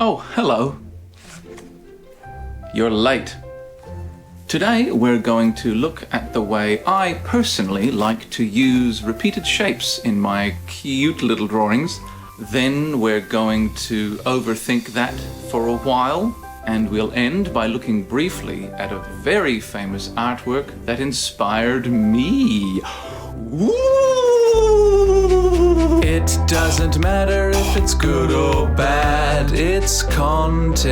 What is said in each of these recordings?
Oh, hello. You're late. Today we're going to look at the way I personally like to use repeated shapes in my cute little drawings. Then we're going to overthink that for a while, and we'll end by looking briefly at a very famous artwork that inspired me. It doesn't matter if it's good or bad, it's content.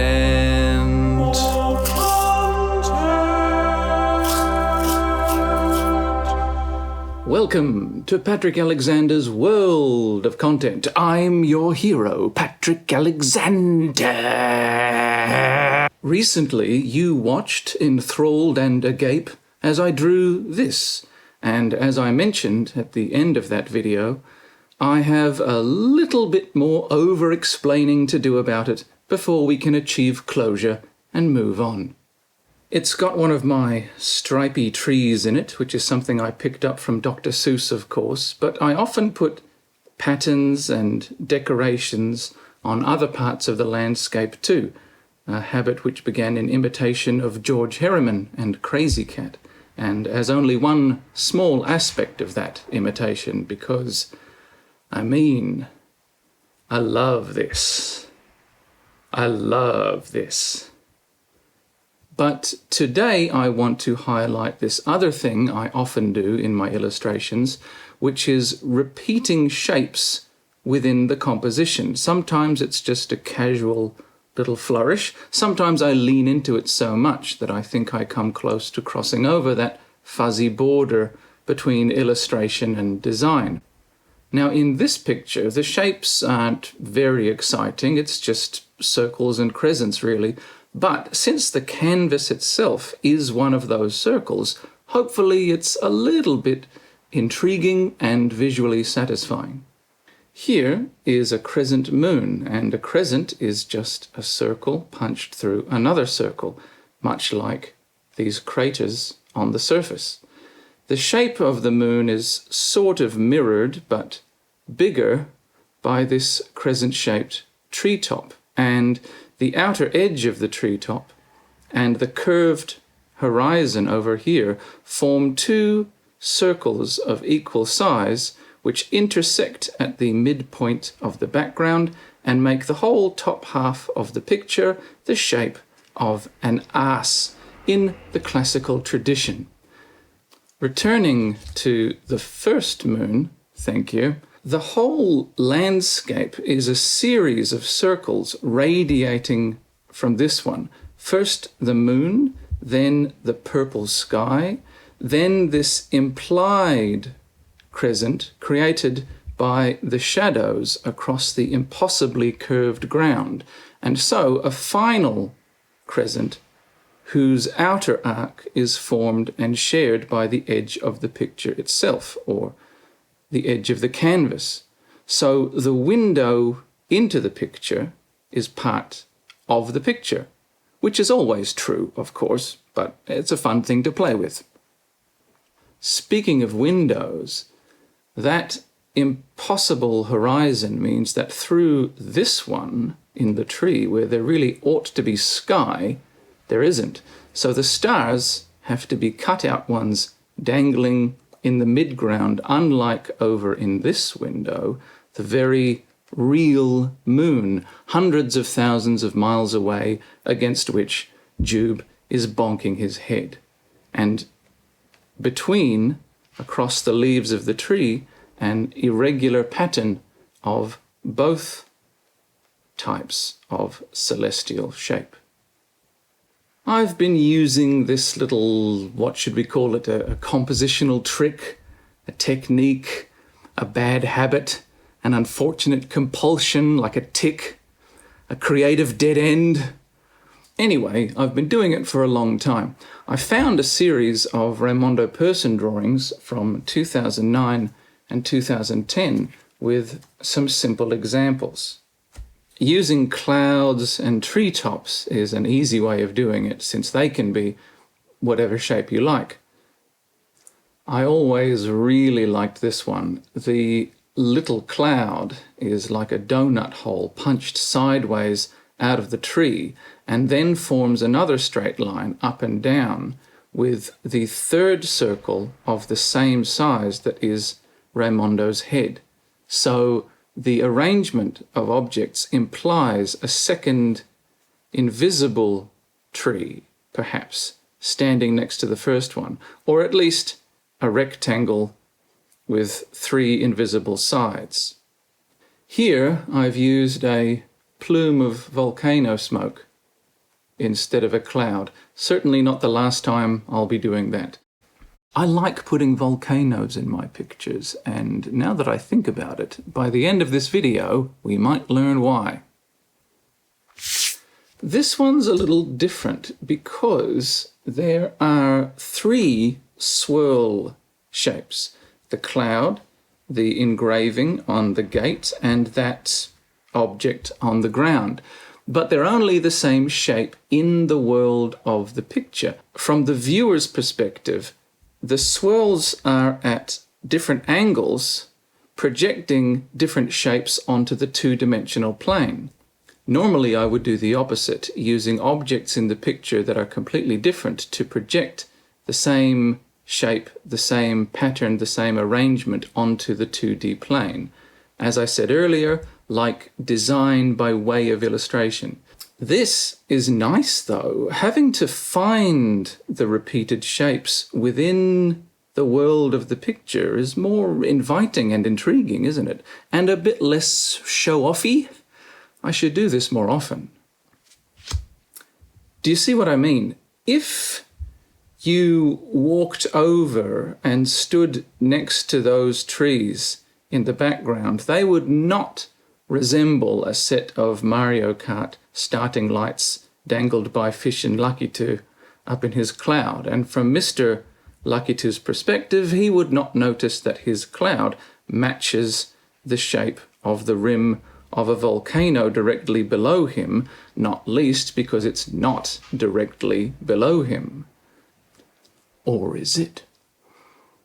Welcome to Patrick Alexander's World of Content. I'm your hero, Patrick Alexander. Recently, you watched, enthralled and agape, as I drew this. And as I mentioned at the end of that video, I have a little bit more over-explaining to do about it before we can achieve closure and move on. It's got one of my stripy trees in it, which is something I picked up from Dr. Seuss, of course, but I often put patterns and decorations on other parts of the landscape too, a habit which began in imitation of George Herriman and Crazy Cat, and as only one small aspect of that imitation, because, I love this. I love this. But today I want to highlight this other thing I often do in my illustrations, which is repeating shapes within the composition. Sometimes it's just a casual little flourish. Sometimes I lean into it so much that I think I come close to crossing over that fuzzy border between illustration and design. Now in this picture, the shapes aren't very exciting. It's just circles and crescents really. But since the canvas itself is one of those circles, hopefully it's a little bit intriguing and visually satisfying. Here is a crescent moon, and a crescent is just a circle punched through another circle, much like these craters on the surface. The shape of the moon is sort of mirrored, but bigger, by this crescent-shaped treetop, and the outer edge of the treetop and the curved horizon over here form two circles of equal size which intersect at the midpoint of the background and make the whole top half of the picture the shape of an arse in the classical tradition. Returning to the first moon, thank you, the whole landscape is a series of circles radiating from this one. First the moon, then the purple sky, then this implied crescent created by the shadows across the impossibly curved ground, and so a final crescent whose outer arc is formed and shared by the edge of the picture itself, or the edge of the canvas. So the window into the picture is part of the picture, which is always true, of course, but it's a fun thing to play with. Speaking of windows, that impossible horizon means that through this one in the tree, where there really ought to be sky, there isn't. So the stars have to be cut out ones dangling in the midground, unlike over in this window, the very real moon, hundreds of thousands of miles away, against which Jube is bonking his head. And between, across the leaves of the tree, an irregular pattern of both types of celestial shape. I've been using this little, what should we call it, a compositional trick, a technique, a bad habit, an unfortunate compulsion like a tic, a creative dead end. Anyway, I've been doing it for a long time. I found a series of Raymondo Person drawings from 2009 and 2010 with some simple examples. Using clouds and treetops is an easy way of doing it, since they can be whatever shape you like. I always really liked this one. The little cloud is like a donut hole punched sideways out of the tree and then forms another straight line up and down with the third circle of the same size that is Raymondo's head. So the arrangement of objects implies a second invisible tree, perhaps, standing next to the first one, or at least a rectangle with 3 invisible sides. Here I've used a plume of volcano smoke instead of a cloud. Certainly not the last time I'll be doing that. I like putting volcanoes in my pictures, and now that I think about it, by the end of this video, we might learn why. This one's a little different because there are 3 swirl shapes. The cloud, the engraving on the gate, and that object on the ground. But they're only the same shape in the world of the picture. From the viewer's perspective, the swirls are at different angles, projecting different shapes onto the 2-dimensional plane. Normally I would do the opposite, using objects in the picture that are completely different to project the same shape, the same pattern, the same arrangement onto the 2D plane. As I said earlier, like design by way of illustration. This is nice though. Having to find the repeated shapes within the world of the picture is more inviting and intriguing, isn't it? And a bit less show-offy. I should do this more often. Do you see what I mean? If you walked over and stood next to those trees in the background, they would not resemble a set of Mario Kart starting lights dangled by Fish and Lucky 2 up in his cloud. And from Mr. Lucky 2's perspective, he would not notice that his cloud matches the shape of the rim of a volcano directly below him, not least because it's not directly below him. Or is it?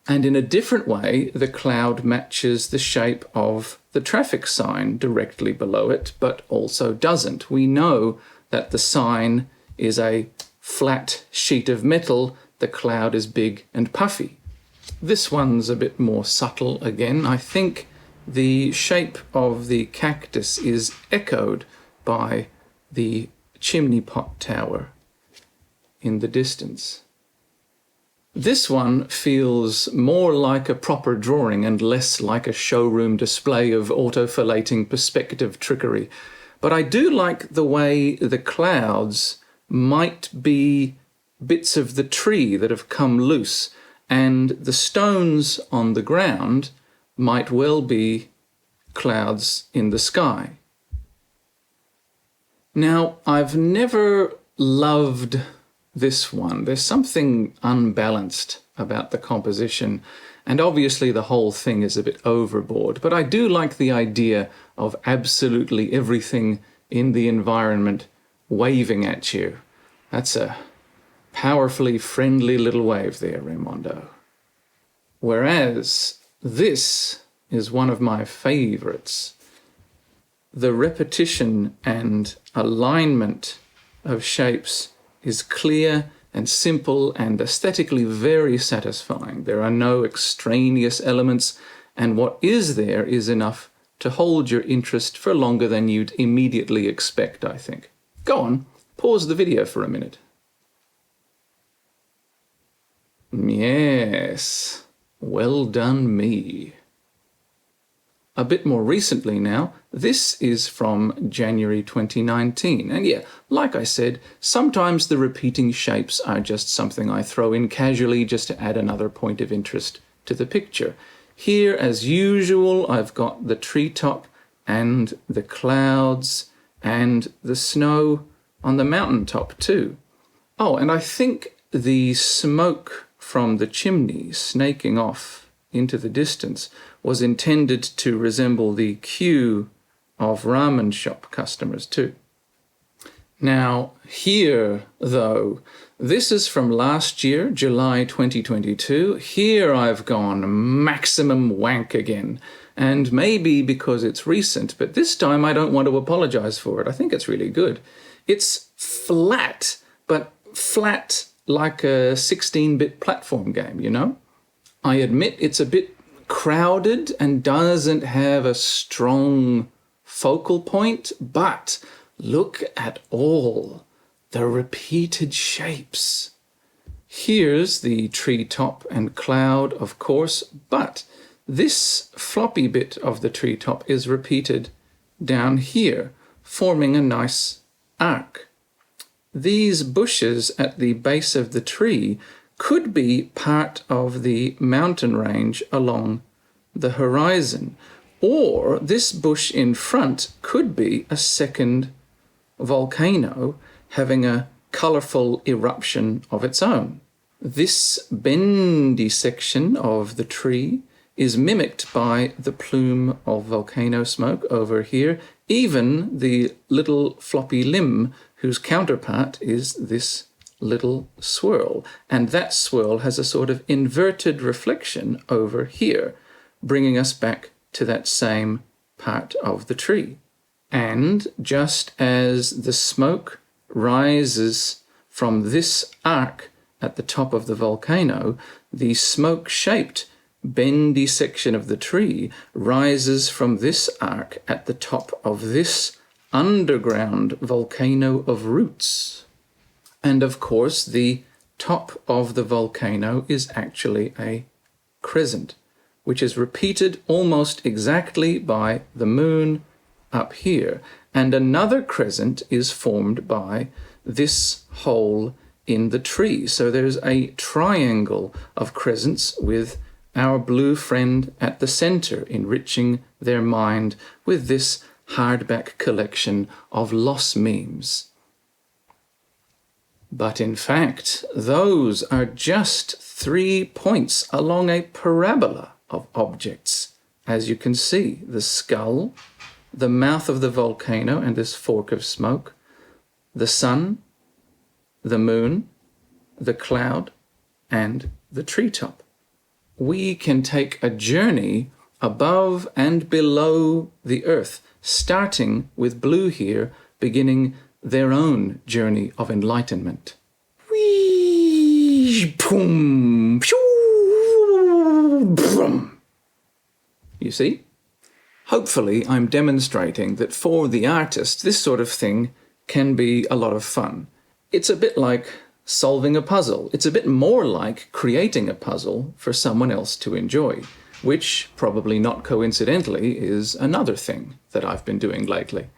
And in a different way, the cloud matches the shape of the traffic sign directly below it, but also doesn't. We know that the sign is a flat sheet of metal, the cloud is big and puffy. This one's a bit more subtle again. I think the shape of the cactus is echoed by the chimney pot tower in the distance. This one feels more like a proper drawing and less like a showroom display of autofillating perspective trickery. But I do like the way the clouds might be bits of the tree that have come loose, and the stones on the ground might well be clouds in the sky. Now, I've never loved this one. There's something unbalanced about the composition, and obviously the whole thing is a bit overboard, but I do like the idea of absolutely everything in the environment waving at you. That's a powerfully friendly little wave there, Raymondo. Whereas this is one of my favorites. The repetition and alignment of shapes is clear and simple and aesthetically very satisfying. There are no extraneous elements, and what is there is enough to hold your interest for longer than you'd immediately expect, I think. Go on, pause the video for a minute. Yes, well done me. A bit more recently now, this is from January 2019. And yeah, like I said, sometimes the repeating shapes are just something I throw in casually just to add another point of interest to the picture. Here, as usual, I've got the treetop and the clouds and the snow on the mountaintop too. Oh, and I think the smoke from the chimney snaking off into the distance was intended to resemble the queue of ramen shop customers too. Now here, though, this is from last year, July 2022. Here I've gone maximum wank again and maybe because it's recent, but this time I don't want to apologize for it. I think it's really good. It's flat, but flat like a 16-bit platform game, you know? I admit it's a bit crowded and doesn't have a strong focal point, but look at all the repeated shapes. Here's the treetop and cloud, of course, but this floppy bit of the treetop is repeated down here, forming a nice arc. These bushes at the base of the tree could be part of the mountain range along the horizon, or this bush in front could be a second volcano having a colourful eruption of its own. This bendy section of the tree is mimicked by the plume of volcano smoke over here, even the little floppy limb whose counterpart is this little swirl. And that swirl has a sort of inverted reflection over here, bringing us back to that same part of the tree. And just as the smoke rises from this arc at the top of the volcano, the smoke-shaped bendy section of the tree rises from this arc at the top of this underground volcano of roots. And of course, the top of the volcano is actually a crescent, which is repeated almost exactly by the moon up here. And another crescent is formed by this hole in the tree. So there's a triangle of crescents with our blue friend at the center, enriching their mind with this hardback collection of loss memes. But in fact, those are just 3 points along a parabola of objects. As you can see, the skull, the mouth of the volcano and this fork of smoke, the sun, the moon, the cloud, and the treetop. We can take a journey above and below the earth, starting with blue here, beginning their own journey of enlightenment. Whee, boom, phew, brum. You see? Hopefully I'm demonstrating that for the artist, this sort of thing can be a lot of fun. It's a bit like solving a puzzle. It's a bit more like creating a puzzle for someone else to enjoy, which, probably not coincidentally, is another thing that I've been doing lately.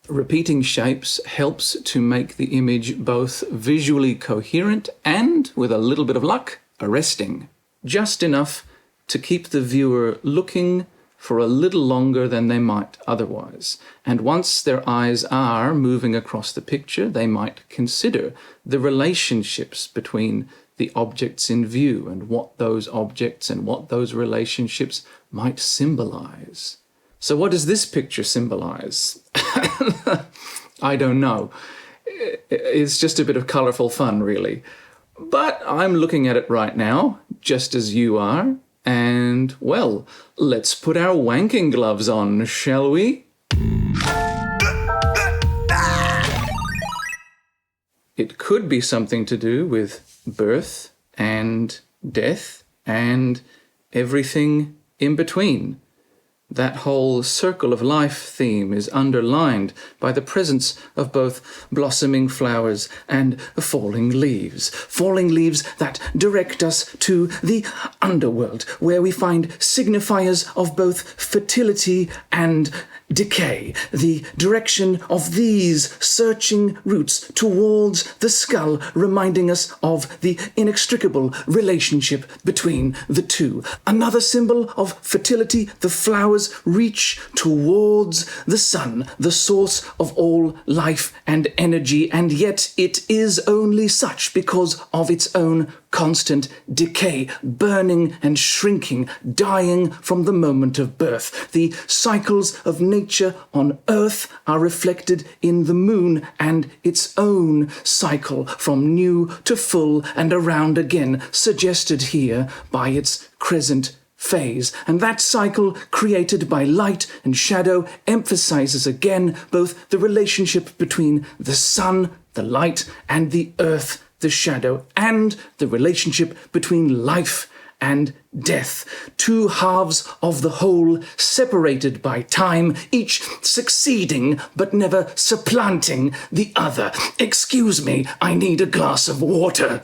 Repeating shapes helps to make the image both visually coherent and, with a little bit of luck, arresting. Just enough to keep the viewer looking for a little longer than they might otherwise. And once their eyes are moving across the picture, they might consider the relationships between the objects in view and what those objects and what those relationships might symbolize. So what does this picture symbolize? I don't know. It's just a bit of colorful fun, really. But I'm looking at it right now, just as you are. And, well, let's put our wanking gloves on, shall we? It could be something to do with birth and death and everything in between. That whole circle of life theme is underlined by the presence of both blossoming flowers and falling leaves that direct us to the underworld, where we find signifiers of both fertility and decay, the direction of these searching roots towards the skull, reminding us of the inextricable relationship between the two. Another symbol of fertility, the flowers reach towards the sun, the source of all life and energy, and yet it is only such because of its own constant decay, burning and shrinking, dying from the moment of birth. The cycles of nature on Earth are reflected in the moon and its own cycle, from new to full and around again, suggested here by its crescent phase, and that cycle created by light and shadow emphasizes again both the relationship between the sun, the light, and the earth, the shadow, and the relationship between life and death, two halves of the whole separated by time, each succeeding but never supplanting the other. Excuse me, I need a glass of water.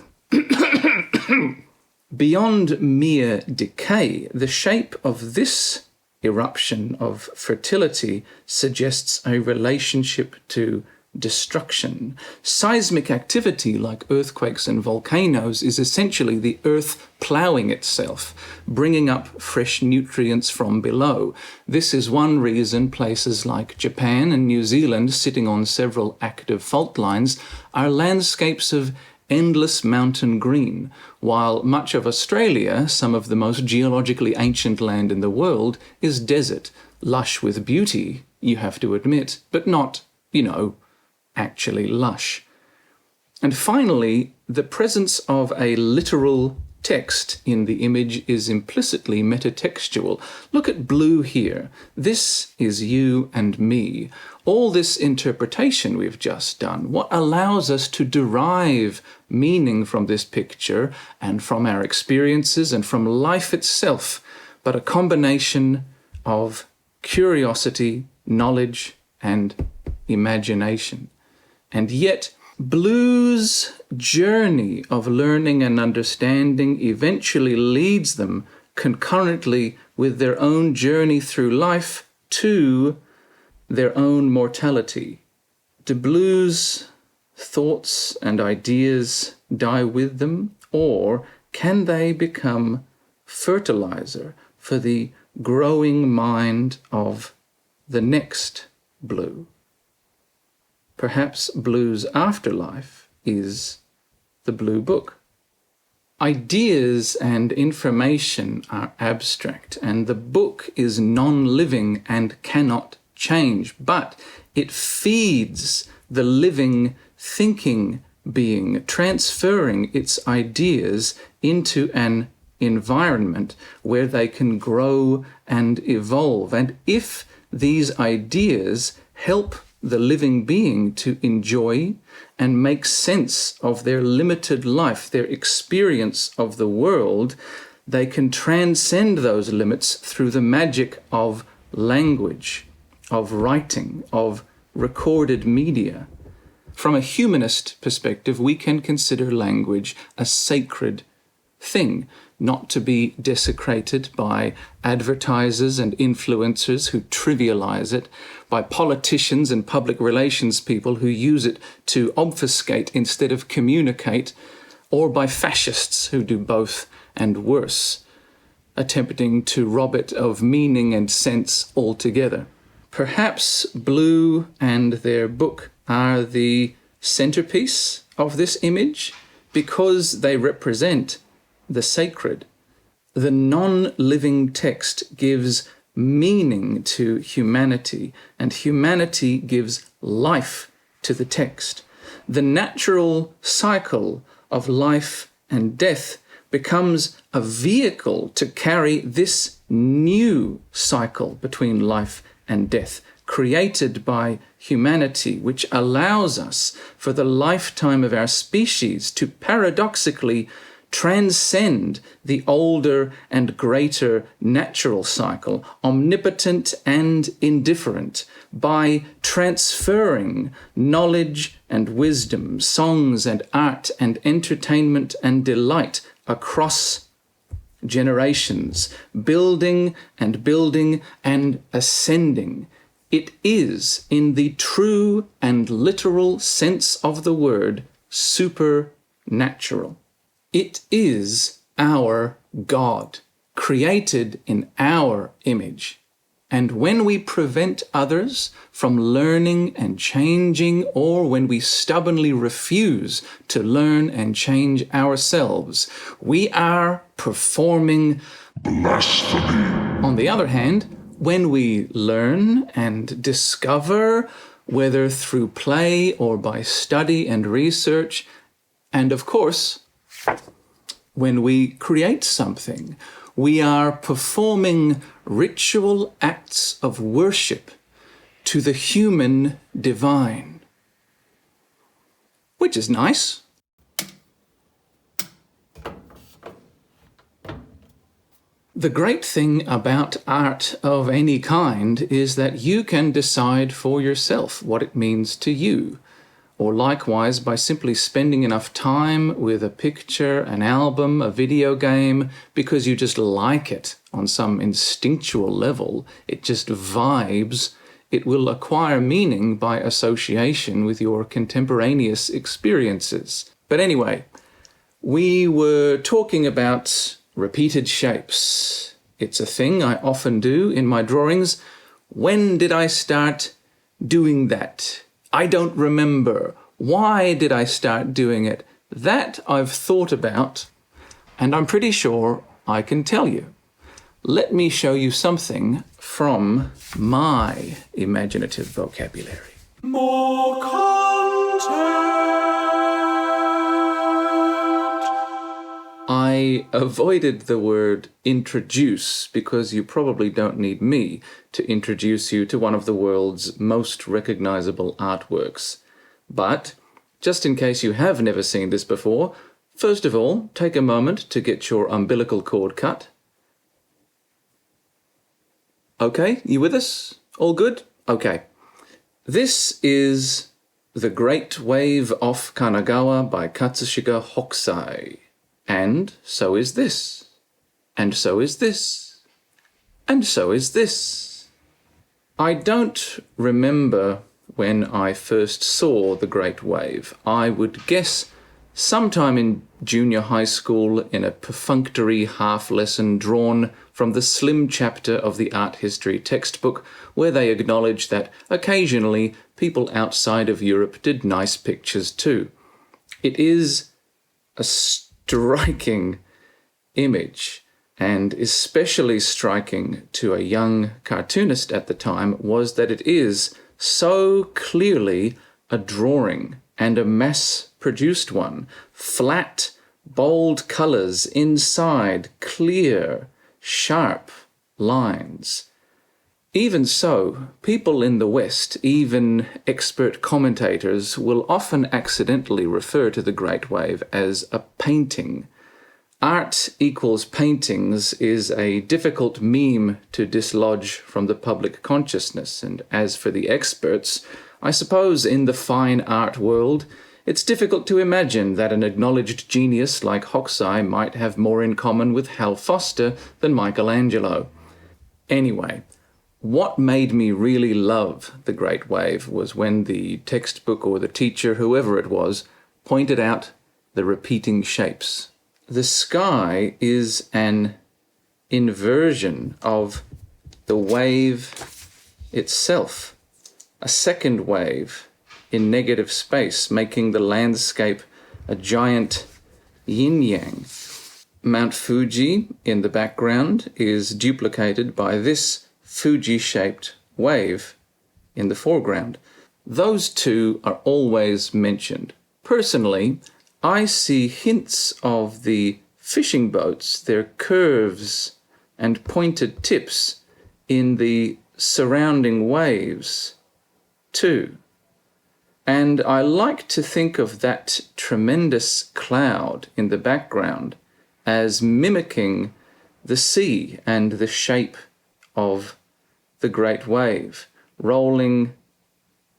Beyond mere decay, the shape of this eruption of fertility suggests a relationship to destruction. Seismic activity, like earthquakes and volcanoes, is essentially the earth ploughing itself, bringing up fresh nutrients from below. This is one reason places like Japan and New Zealand, sitting on several active fault lines, are landscapes of endless mountain green, while much of Australia, some of the most geologically ancient land in the world, is desert, lush with beauty, you have to admit, but not, actually lush. And finally, the presence of a literal text in the image is implicitly metatextual. Look at blue here. This is you and me. All this interpretation we've just done, what allows us to derive meaning from this picture and from our experiences and from life itself, but a combination of curiosity, knowledge, and imagination. And yet, blue's journey of learning and understanding eventually leads them concurrently with their own journey through life to their own mortality. Do blue's thoughts and ideas die with them, or can they become fertilizer for the growing mind of the next blue? Perhaps blue's afterlife is the blue book. Ideas and information are abstract, and the book is non-living and cannot change, but it feeds the living, thinking being, transferring its ideas into an environment where they can grow and evolve. And if these ideas help the living being to enjoy and make sense of their limited life, their experience of the world, they can transcend those limits through the magic of language, of writing, of recorded media. From a humanist perspective, we can consider language a sacred thing, not to be desecrated by advertisers and influencers who trivialize it, by politicians and public relations people who use it to obfuscate instead of communicate, or by fascists who do both and worse, attempting to rob it of meaning and sense altogether. Perhaps Blue and their book are the centerpiece of this image because they represent the sacred. The non-living text gives meaning to humanity, and humanity gives life to the text. The natural cycle of life and death becomes a vehicle to carry this new cycle between life and death, created by humanity, which allows us, for the lifetime of our species, to paradoxically transcend the older and greater natural cycle, omnipotent and indifferent, by transferring knowledge and wisdom, songs and art and entertainment and delight across generations, building and ascending. It is, in the true and literal sense of the word, supernatural. It is our God, created in our image. And when we prevent others from learning and changing, or when we stubbornly refuse to learn and change ourselves, we are performing blasphemy. On the other hand, when we learn and discover, whether through play or by study and research, and of course, when we create something, We are performing ritual acts of worship to the human divine. Which is nice. The great thing about art of any kind is that you can decide for yourself what it means to you, or likewise by simply spending enough time with a picture, an album, a video game, because you just like it on some instinctual level, it just vibes, it will acquire meaning by association with your contemporaneous experiences. But anyway, we were talking about repeated shapes. It's a thing I often do in my drawings. When did I start doing that? I don't remember. Why did I start doing it? That I've thought about, and I'm pretty sure I can tell you. Let me show you something from my imaginative vocabulary. More content. I avoided the word introduce because you probably don't need me to introduce you to one of the world's most recognizable artworks. But, just in case you have never seen this before, first of all, take a moment to get your umbilical cord cut. Okay, you with us? All good? Okay. This is The Great Wave off Kanagawa by Katsushika Hokusai. And so is this. And so is this. And so is this. I don't remember when I first saw The Great Wave. I would guess sometime in junior high school in a perfunctory half-lesson drawn from the slim chapter of the art history textbook where they acknowledge that occasionally people outside of Europe did nice pictures too. It is a striking image, and especially striking to a young cartoonist at the time was that it is so clearly a drawing and a mass-produced one. Flat, bold colours inside, clear, sharp lines. Even so, people in the West, even expert commentators, will often accidentally refer to the Great Wave as a painting. Art equals paintings is a difficult meme to dislodge from the public consciousness, and as for the experts, I suppose in the fine art world, it's difficult to imagine that an acknowledged genius like Hokusai might have more in common with Hal Foster than Michelangelo. Anyway, what made me really love The Great Wave was when the textbook or the teacher, whoever it was, pointed out the repeating shapes. The sky is an inversion of the wave itself, a second wave in negative space, making the landscape a giant yin-yang. Mount Fuji in the background is duplicated by this Fuji-shaped wave in the foreground. Those two are always mentioned. Personally, I see hints of the fishing boats, their curves and pointed tips in the surrounding waves too. And I like to think of that tremendous cloud in the background as mimicking the sea and the shape of the great wave, rolling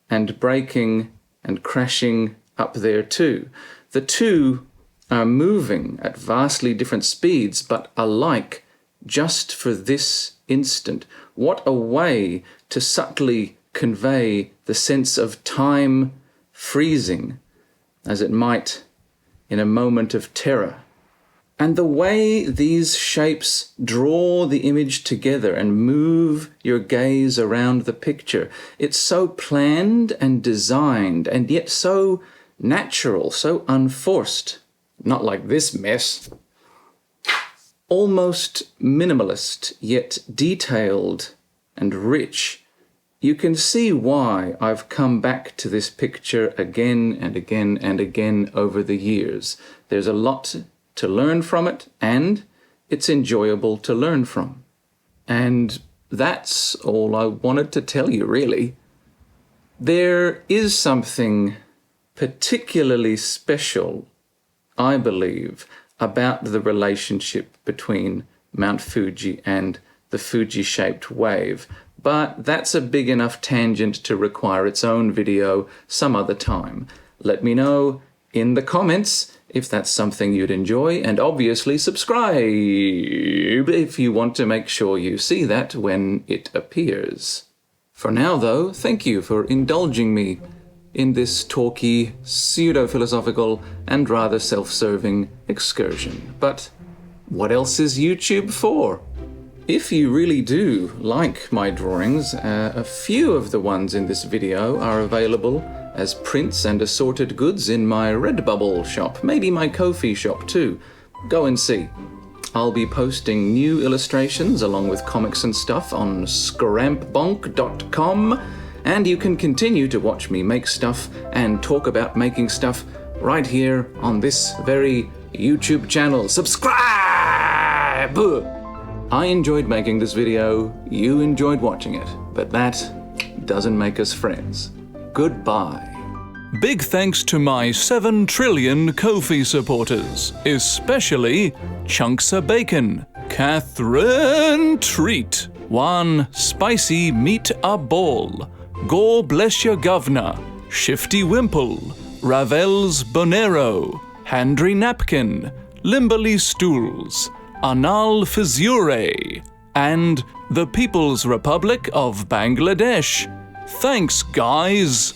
and breaking and crashing up there too. The two are moving at vastly different speeds, but alike just for this instant. What a way to subtly convey the sense of time freezing, as it might in a moment of terror. And the way these shapes draw the image together and move your gaze around the picture, it's so planned and designed, and yet so natural, so unforced. Not like this mess. Almost minimalist, yet detailed and rich. You can see why I've come back to this picture again and again and again over the years. There's a lot to learn from it, and it's enjoyable to learn from. And that's all I wanted to tell you, really. There is something particularly special, I believe, about the relationship between Mount Fuji and the Fuji-shaped wave, but that's a big enough tangent to require its own video some other time. Let me know in the comments if that's something you'd enjoy, and obviously subscribe if you want to make sure you see that when it appears. For now, though, thank you for indulging me in this talky, pseudo-philosophical, and rather self-serving excursion. But what else is YouTube for? If you really do like my drawings, a few of the ones in this video are available as prints and assorted goods in my Redbubble shop, maybe my Ko-fi shop too. Go and see. I'll be posting new illustrations along with comics and stuff on scrampbonk.com, and you can continue to watch me make stuff and talk about making stuff right here on this very YouTube channel. Subscribe! I enjoyed making this video, you enjoyed watching it, but that doesn't make us friends. Goodbye. Big thanks to my 7 trillion Ko-fi supporters, especially Chunksa Bacon, Catherine Treat, One Spicy Meat a Ball, Gore Bless Your Governor, Shifty Wimple, Ravel's Bonero, Handry Napkin, Limberly Stools, Anal Fizure, and the People's Republic of Bangladesh. Thanks, guys!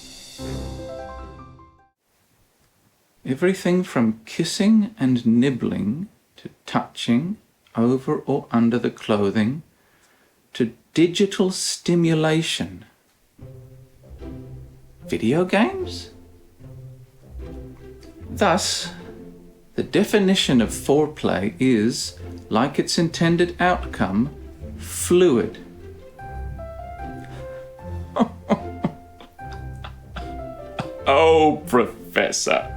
Everything from kissing and nibbling to touching over or under the clothing to digital stimulation. Video games? Thus, the definition of foreplay is, like its intended outcome, fluid. Oh, Professor.